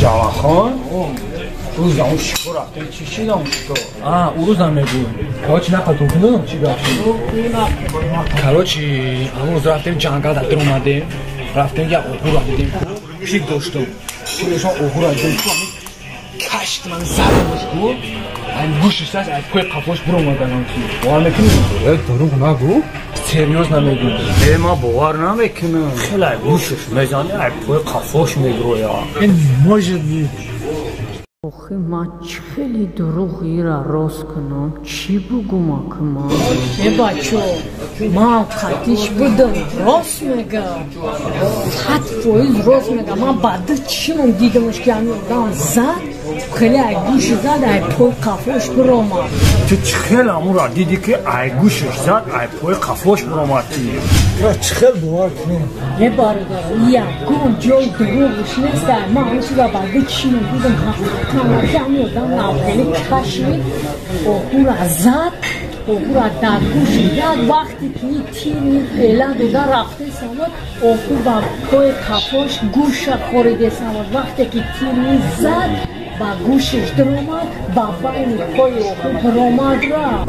Jalaxon? روز اون شکر رفته چی شد اون شکر؟ اون روز هم میگو کاچی نقلتون کنم چی داشت؟ کاچی همون روز رفتیم جنگل در اومدیم رفتیم یه اوهو را دیدیم پیک داشتم پیکشان اوهو را دیدیم کشت من زدمش کو این گوشش از پای قفاش برو اومدن همچی باور میکنیم؟ دروغ نگو؟ سریوز نمیگو ما باور نمیکنم خیلی گوشش میزنه از پای قفاش میگرو یا این ماجد نید آخه من خیلی دروغی را راست کنم چی بگم که من بچه من قطعش بودم راست میگم 100% راست میگم من بعد چیم دیدمش که همین زد خیلی ای گوش زد ای پای قفاش برامد تو خیلی همون را دیدی که ای گوشش زد ای پای قفاش برامد چه خیلی باور کنیم یه برادر یکم جای دروغش نیست من همونسی را بعد چیم دیدم همین آدم خیلی کشید اوهو را زد اوهو را در گوش زد وقتی که این تیر این خیله دوده رفته سمت اوهو با پای قفاش گوش خوریده سمت وقتی که تیر این زد با گوشش درآمد با بین پای اوهو برآمد را